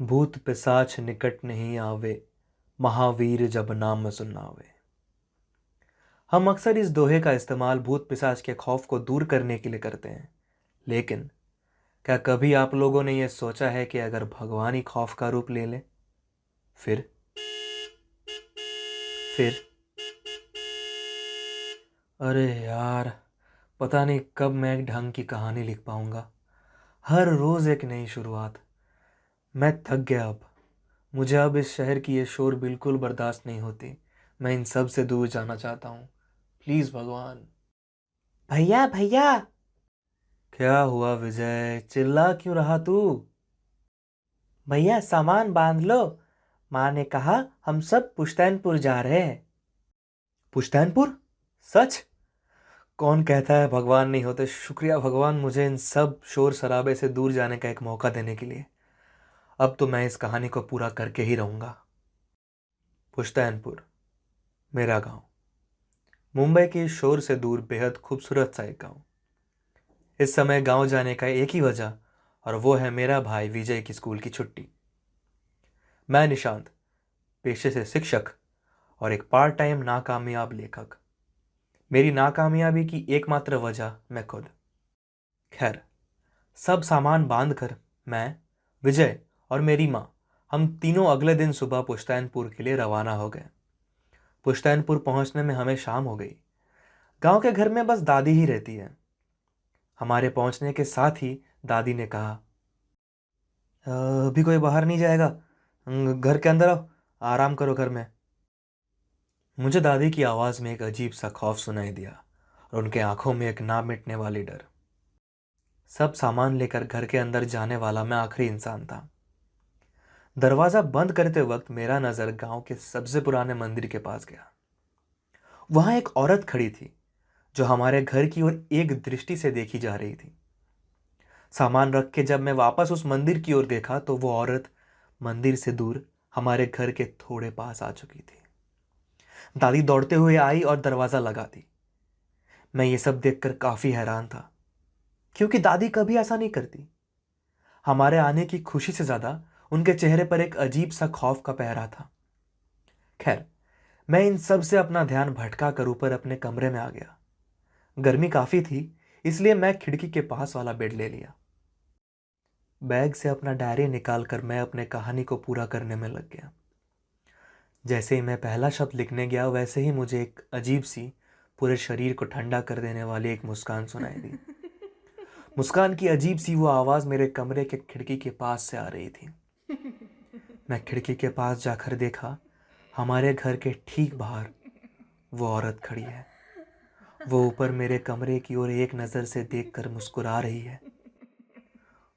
भूत पिशाच निकट नहीं आवे, महावीर जब नाम सुनावे। हम अक्सर इस दोहे का इस्तेमाल भूत पिशाच के खौफ को दूर करने के लिए करते हैं, लेकिन क्या कभी आप लोगों ने यह सोचा है कि अगर भगवान ही खौफ का रूप ले ले? फिर फिर अरे यार, पता नहीं कब मैं एक ढंग की कहानी लिख पाऊंगा। हर रोज एक नई शुरुआत। मैं थक गया अब। मुझे अब इस शहर की ये शोर बिल्कुल बर्दाश्त नहीं होती। मैं इन सब से दूर जाना चाहता हूँ। प्लीज भगवान। भैया भैया। क्या हुआ विजय, चिल्ला क्यों रहा तू? भैया सामान बांध लो। माँ ने कहा हम सब पुश्तैनपुर जा रहे हैं। पुश्तैनपुर? सच? कौन कहता है भगवान नहीं होते। शुक्रिया भगवान, मुझे इन सब शोर शराबे से दूर जाने का एक मौका देने के लिए। अब तो मैं इस कहानी को पूरा करके ही रहूंगा। पुश्तैनपुर, मेरा गांव। मुंबई के शोर से दूर बेहद खूबसूरत सा एक गांव। इस समय गांव जाने का एक ही वजह, और वो है मेरा भाई विजय की स्कूल की छुट्टी। मैं निशांत, पेशे से शिक्षक और एक पार्ट टाइम नाकामयाब लेखक। मेरी नाकामयाबी की एकमात्र वजह मैं खुद। खैर, सब सामान बांधकर मैं, विजय और मेरी माँ, हम तीनों अगले दिन सुबह पुश्तैनपुर के लिए रवाना हो गए। पुश्तैनपुर पहुंचने में हमें शाम हो गई। गांव के घर में बस दादी ही रहती है। हमारे पहुंचने के साथ ही दादी ने कहा, अभी कोई बाहर नहीं जाएगा, घर के अंदर आओ, आराम करो घर में। मुझे दादी की आवाज़ में एक अजीब सा खौफ सुनाई दिया, और उनके आंखों में एक ना मिटने वाली डर। सब सामान लेकर घर के अंदर जाने वाला मैं आखिरी इंसान था। दरवाज़ा बंद करते वक्त मेरा नज़र गांव के सबसे पुराने मंदिर के पास गया। वहां एक औरत खड़ी थी, जो हमारे घर की ओर एक दृष्टि से देखी जा रही थी। सामान रख के जब मैं वापस उस मंदिर की ओर देखा तो वो औरत मंदिर से दूर हमारे घर के थोड़े पास आ चुकी थी। दादी दौड़ते हुए आई और दरवाज़ा लगा दी। मैं ये सब देखकर काफ़ी हैरान था, क्योंकि दादी कभी ऐसा नहीं करती। हमारे आने की खुशी से ज़्यादा उनके चेहरे पर एक अजीब सा खौफ का पहरा था। खैर, मैं इन सब से अपना ध्यान भटका कर ऊपर अपने कमरे में आ गया। गर्मी काफ़ी थी, इसलिए मैं खिड़की के पास वाला बेड ले लिया। बैग से अपना डायरी निकालकर मैं अपने कहानी को पूरा करने में लग गया। जैसे ही मैं पहला शब्द लिखने गया, वैसे ही मुझे एक अजीब सी, पूरे शरीर को ठंडा कर देने वाली एक मुस्कान सुनाई दी। मुस्कान की अजीब सी वो आवाज़ मेरे कमरे के खिड़की के पास से आ रही थी। मैं खिड़की के पास जाकर देखा, हमारे घर के ठीक बाहर वो औरत खड़ी है। वो ऊपर मेरे कमरे की ओर एक नज़र से देखकर मुस्कुरा रही है।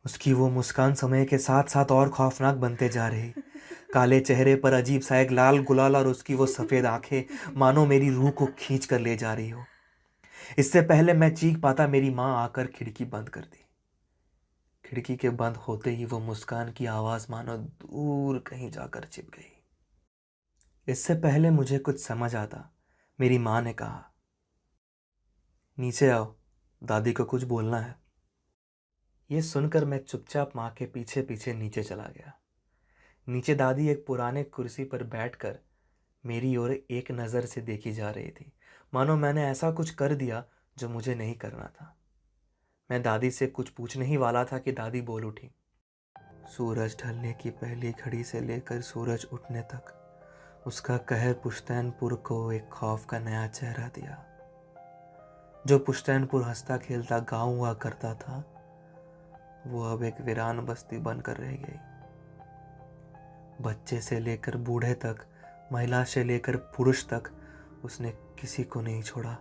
उसकी वो मुस्कान समय के साथ साथ और खौफनाक बनते जा रही। काले चेहरे पर अजीब सा एक लाल गुलाल, और उसकी वो सफ़ेद आंखें मानो मेरी रूह को खींच कर ले जा रही हो। इससे पहले मैं चीख पाता, मेरी माँ आकर खिड़की बंद कर दी। खिड़की के बंद होते ही वो मुस्कान की आवाज़ मानो दूर कहीं जाकर छिप गई। इससे पहले मुझे कुछ समझ आता, मेरी माँ ने कहा, नीचे आओ, दादी को कुछ बोलना है। ये सुनकर मैं चुपचाप माँ के पीछे पीछे नीचे चला गया। नीचे दादी एक पुराने कुर्सी पर बैठकर मेरी ओर एक नज़र से देखी जा रही थी, मानो मैंने ऐसा कुछ कर दिया जो मुझे नहीं करना था। मैं दादी से कुछ पूछने ही वाला था कि दादी बोल उठी, सूरज ढलने की पहली घड़ी से लेकर सूरज उठने तक उसका कहर पुश्तैनपुर को एक खौफ का नया चेहरा दिया। जो पुश्तैनपुर हंसता खेलता गाँव हुआ करता था, वो अब एक वीरान बस्ती बनकर रह गई। बच्चे से लेकर बूढ़े तक, महिला से लेकर पुरुष तक, उसने किसी को नहीं छोड़ा,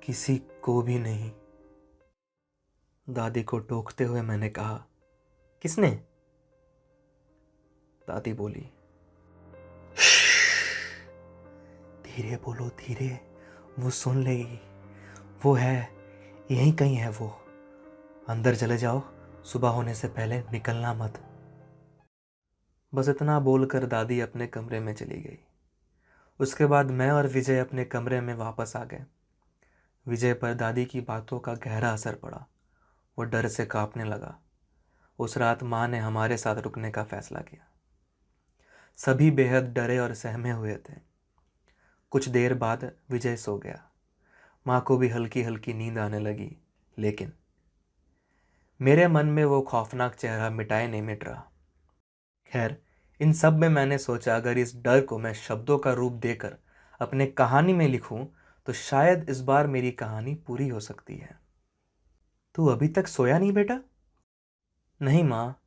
किसी को भी नहीं। दादी को टोकते हुए मैंने कहा, किसने? दादी बोली, धीरे बोलो धीरे, वो सुन लेगी। वो है, यहीं कहीं है वो। अंदर चले जाओ, सुबह होने से पहले निकलना मत। बस इतना बोलकर दादी अपने कमरे में चली गई। उसके बाद मैं और विजय अपने कमरे में वापस आ गए। विजय पर दादी की बातों का गहरा असर पड़ा। वो डर से कांपने लगा। उस रात माँ ने हमारे साथ रुकने का फैसला किया। सभी बेहद डरे और सहमे हुए थे। कुछ देर बाद विजय सो गया। माँ को भी हल्की हल्की नींद आने लगी, लेकिन मेरे मन में वो खौफनाक चेहरा मिटाए नहीं मिट रहा। खैर, इन सब में मैंने सोचा अगर इस डर को मैं शब्दों का रूप देकर अपने कहानी में लिखूं तो शायद इस बार मेरी कहानी पूरी हो सकती है। तू अभी तक सोया नहीं बेटा? नहीं माँ,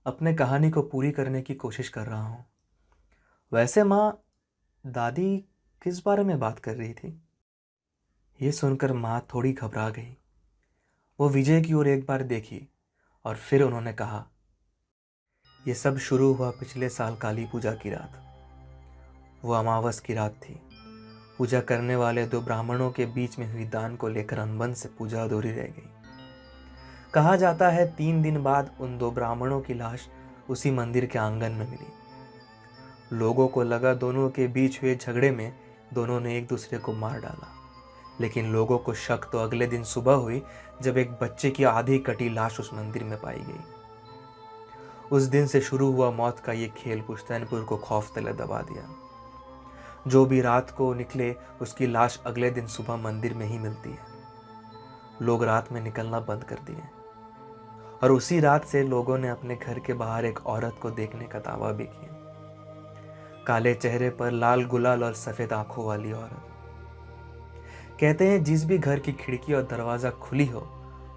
अपने कहानी को पूरी करने की कोशिश कर रहा हूँ। वैसे माँ, दादी किस बारे में बात कर रही थी? ये सुनकर माँ थोड़ी घबरा गई। वो विजय की ओर एक बार देखी और फिर उन्होंने कहा, ये सब शुरू हुआ पिछले साल काली पूजा की रात। वो अमावस की रात थी। पूजा करने वाले दो ब्राह्मणों के बीच में हुई दान को लेकर अनबन से पूजा अधूरी रह गई। कहा जाता है 3 दिन बाद उन दो ब्राह्मणों की लाश उसी मंदिर के आंगन में मिली। लोगों को लगा दोनों के बीच हुए झगड़े में दोनों ने एक दूसरे को मार डाला, लेकिन लोगों को शक तो अगले दिन सुबह हुई जब एक बच्चे की आधी कटी लाश उस मंदिर में पाई गई। उस दिन से शुरू हुआ मौत का ये खेल पुश्तैनपुर को खौफ तले दबा दिया। जो भी रात को निकले उसकी लाश अगले दिन सुबह मंदिर में ही मिलती है। लोग रात में निकलना बंद कर दिए और उसी रात से लोगों ने अपने घर के बाहर एक औरत को देखने का दावा भी किया। काले चेहरे पर लाल गुलाल और सफेद आंखों वाली औरत। कहते हैं जिस भी घर की खिड़की और दरवाजा खुली हो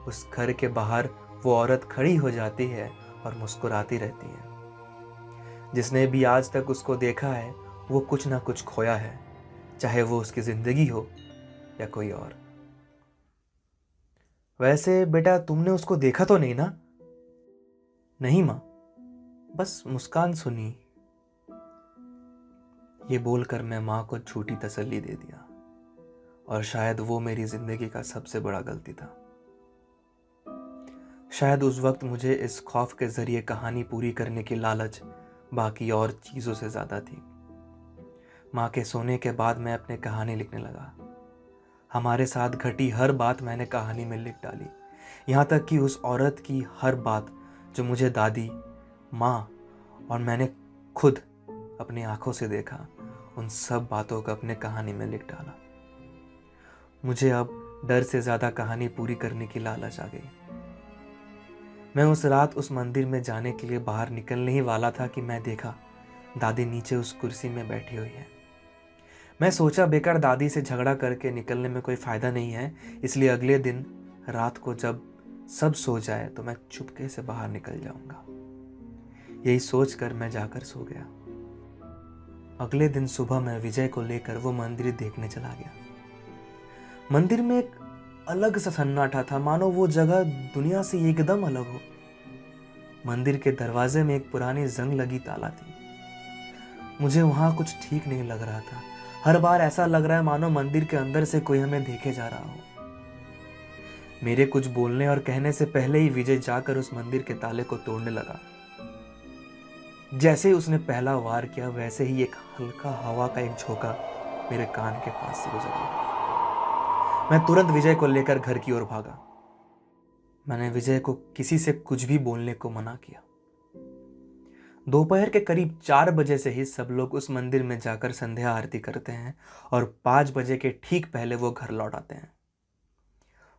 उस घर के बाहर वो औरत खड़ी हो जाती है और मुस्कुराती रहती है। जिसने भी आज तक उसको देखा है वो कुछ ना कुछ खोया है, चाहे वो उसकी जिंदगी हो या कोई और। वैसे बेटा, तुमने उसको देखा तो नहीं ना? नहीं माँ, बस मुस्कान सुनी। ये बोलकर मैं माँ को झूठी तसल्ली दे दिया और शायद वो मेरी जिंदगी का सबसे बड़ा गलती था। शायद उस वक्त मुझे इस खौफ के जरिए कहानी पूरी करने की लालच बाकी और चीज़ों से ज़्यादा थी। माँ के सोने के बाद मैं अपनी कहानी लिखने लगा। हमारे साथ घटी हर बात मैंने कहानी में लिख डाली, यहाँ तक कि उस औरत की हर बात जो मुझे दादी, माँ और मैंने खुद अपनी आंखों से देखा, उन सब बातों को अपने कहानी में लिख डाला। मुझे अब डर से ज़्यादा कहानी पूरी करने की लालच आ गई। मैं उस रात उस मंदिर में जाने के लिए बाहर निकलने ही वाला था कि मैं देखा दादी नीचे उस कुर्सी में बैठी हुई है। मैं सोचा बेकार दादी से झगड़ा करके निकलने में कोई फ़ायदा नहीं है, इसलिए अगले दिन रात को जब सब सो जाए तो मैं चुपके से बाहर निकल जाऊंगा। यही सोचकर मैं जाकर सो गया। अगले दिन सुबह मैं विजय को लेकर वो मंदिर देखने चला गया। मंदिर में एक अलग सा सन्नाटा था, मानो वो जगह दुनिया से एकदम अलग हो। मंदिर के दरवाजे में एक पुरानी जंग लगी ताला थी। मुझे वहां कुछ ठीक नहीं लग रहा था। हर बार ऐसा लग रहा है मानो मंदिर के अंदर से कोई हमें देखे जा रहा हो। मेरे कुछ बोलने और कहने से पहले ही विजय जाकर उस मंदिर के ताले को तोड़ने लगा। जैसे ही उसने पहला वार किया वैसे ही एक हल्का हवा का एक झोंका मेरे कान के पास से गुजर गया। मैं तुरंत विजय को लेकर घर की ओर भागा। मैंने विजय को किसी से कुछ भी बोलने को मना किया। दोपहर के करीब 4 बजे से ही सब लोग उस मंदिर में जाकर संध्या आरती करते हैं और 5 बजे के ठीक पहले वो घर लौट आते हैं।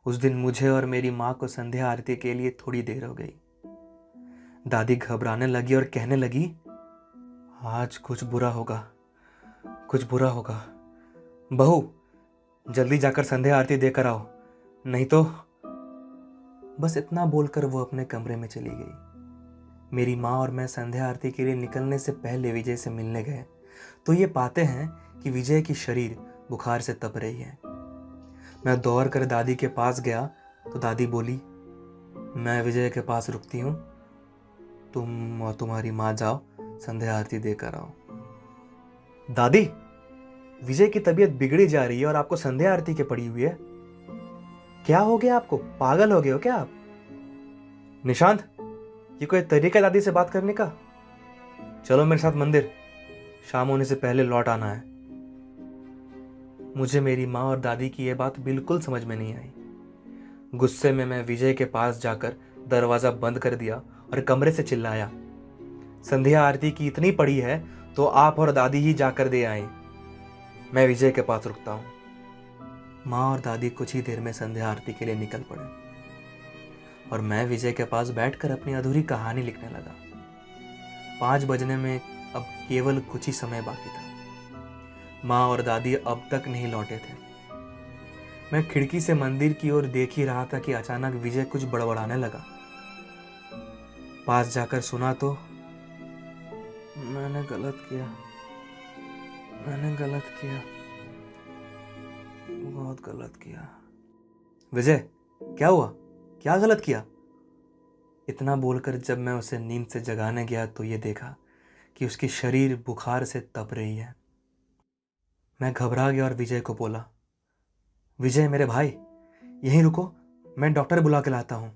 उस दिन मुझे और मेरी माँ को संध्या आरती के लिए थोड़ी देर हो गई। दादी घबराने लगी और कहने लगी, आज कुछ बुरा होगा, कुछ बुरा होगा। बहू, जल्दी जाकर संध्या आरती देकर आओ, नहीं तो। बस इतना बोलकर वो अपने कमरे में चली गई। मेरी माँ और मैं संध्या आरती के लिए निकलने से पहले विजय से मिलने गए तो ये पाते हैं कि विजय की शरीर बुखार से तप रही है। मैं दौड़ कर दादी के पास गया तो दादी बोली, मैं विजय के पास रुकती हूँ, तुम और तुम्हारी माँ जाओ संध्या आरती देकर आओ। दादी, विजय की तबीयत बिगड़ी जा रही है और आपको संध्या आरती के पड़ी हुई है। क्या हो गया आपको? पागल हो गए हो क्या आप? निशांत, ये कोई तरीका दादी से बात करने का? चलो मेरे साथ मंदिर, शाम होने से पहले लौट आना है। मुझे मेरी माँ और दादी की यह बात बिल्कुल समझ में नहीं आई। गुस्से में मैं विजय के पास जाकर दरवाज़ा बंद कर दिया और कमरे से चिल्लाया, संध्या आरती की इतनी पड़ी है तो आप और दादी ही जाकर दे आए। मैं विजय के पास रुकता हूँ। माँ और दादी कुछ ही देर में संध्या आरती के लिए निकल पड़े और मैं विजय के पास बैठकर अपनी अधूरी कहानी लिखने लगा। 5 बजने में अब केवल कुछ ही समय बाकी था। माँ और दादी अब तक नहीं लौटे थे। मैं खिड़की से मंदिर की ओर देख ही रहा था कि अचानक विजय कुछ बड़बड़ाने लगा। पास जाकर सुना तो मैंने गलत किया, बहुत गलत किया। विजय, क्या हुआ? क्या गलत किया? इतना बोलकर जब मैं उसे नींद से जगाने गया तो ये देखा कि उसकी शरीर बुखार से तप रही है। मैं घबरा गया और विजय को बोला, विजय मेरे भाई, यहीं रुको, मैं डॉक्टर बुला के लाता हूँ।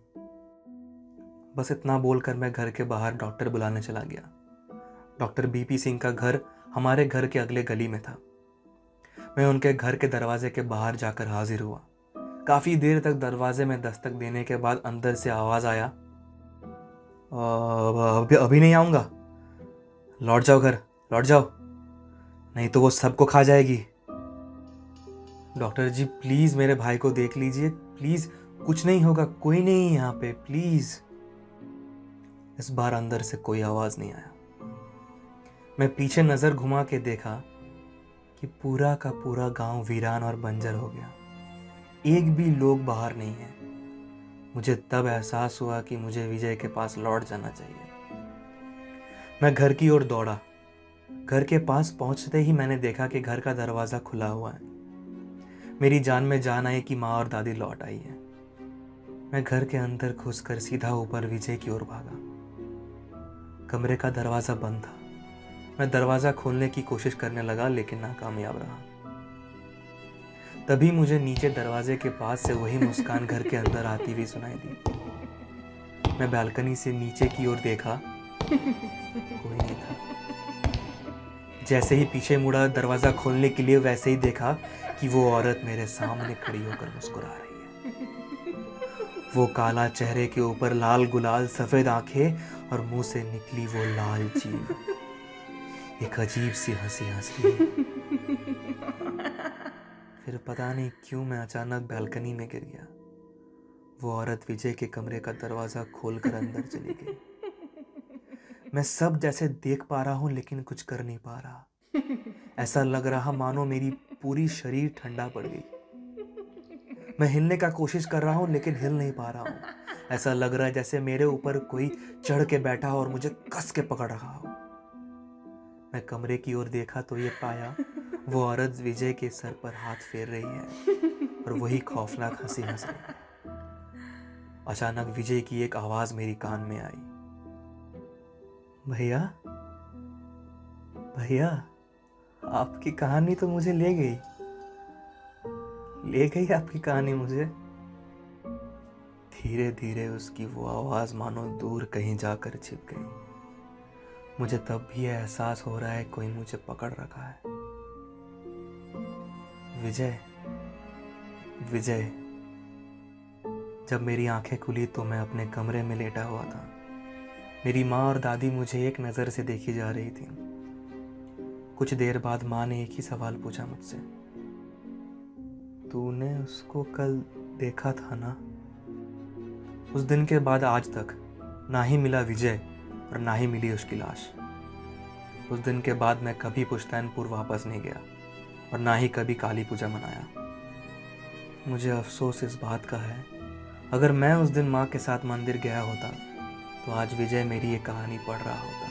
बस इतना बोलकर मैं घर के बाहर डॉक्टर बुलाने चला गया। डॉक्टर बीपी सिंह का घर हमारे घर के अगले गली में था। मैं उनके घर के दरवाजे के बाहर जाकर हाजिर हुआ। काफ़ी देर तक दरवाजे में दस्तक देने के बाद अंदर से आवाज़ आया, अभी नहीं आऊँगा, लौट जाओ घर, लौट जाओ, नहीं तो वो सबको खा जाएगी। डॉक्टर जी प्लीज़ मेरे भाई को देख लीजिए, प्लीज़, कुछ नहीं होगा, कोई नहीं है यहाँ पे, प्लीज़। इस बार अंदर से कोई आवाज़ नहीं आया। मैं पीछे नज़र घुमा के देखा कि पूरा का पूरा गांव वीरान और बंजर हो गया। एक भी लोग बाहर नहीं है। मुझे तब एहसास हुआ कि मुझे विजय के पास लौट जाना चाहिए। मैं घर की ओर दौड़ा। घर के पास पहुंचते ही मैंने देखा कि घर का दरवाज़ा खुला हुआ है। मेरी जान में जान आई कि माँ और दादी लौट आई है। मैं घर के अंदर घुसकर सीधा ऊपर विजय की ओर भागा। कमरे का दरवाज़ा बंद था। मैं दरवाज़ा खोलने की कोशिश करने लगा लेकिन नाकामयाब रहा। तभी मुझे नीचे दरवाजे के पास से वही मुस्कान घर के अंदर आती हुई सुनाई दी। मैं बालकनी से नीचे की ओर देखा, कोई नहीं था। जैसे ही पीछे मुड़ा दरवाज़ा खोलने के लिए वैसे ही देखा कि वो औरत मेरे सामने खड़ी होकर मुस्कुरा रही है। वो काला चेहरे के ऊपर लाल गुलाल सफ़ेद आंखें और मुंह से निकली वो लाल जीभ। एक अजीब सी हंसी हंसी। फिर पता नहीं क्यों मैं अचानक बालकनी में गिर गया। वो औरत विजय के कमरे का दरवाज़ा खोलकर अंदर चली गई। मैं सब जैसे देख पा रहा हूँ लेकिन कुछ कर नहीं पा रहा। ऐसा लग रहा मानो मेरी पूरी शरीर ठंडा पड़ गई। मैं हिलने का कोशिश कर रहा हूँ लेकिन हिल नहीं पा रहा हूँ। ऐसा लग रहा है जैसे मेरे ऊपर कोई चढ़ के बैठा हो और मुझे कस के पकड़ रहा हो। मैं कमरे की ओर देखा तो ये पाया वो औरत विजय के सर पर हाथ फेर रही है और वही खौफनाक हंसी हंस रही है। अचानक विजय की एक आवाज मेरी कान में आई, भैया, भैया, आपकी कहानी तो मुझे ले गई आपकी कहानी मुझे। धीरे धीरे उसकी वो आवाज मानो दूर कहीं जाकर छिप गई। मुझे तब भी एहसास हो रहा है कोई मुझे पकड़ रखा है। विजय, विजय। जब मेरी आंखें खुली तो मैं अपने कमरे में लेटा हुआ था। मेरी माँ और दादी मुझे एक नज़र से देखी जा रही थी। कुछ देर बाद माँ ने एक ही सवाल पूछा मुझसे, तूने उसको कल देखा था ना? उस दिन के बाद आज तक ना ही मिला विजय और ना ही मिली उसकी लाश। उस दिन के बाद मैं कभी पुश्तैनपुर वापस नहीं गया और ना ही कभी काली पूजा मनाया। मुझे अफसोस इस बात का है, अगर मैं उस दिन माँ के साथ मंदिर गया होता तो आज विजय मेरी ये कहानी पढ़ रहा होता।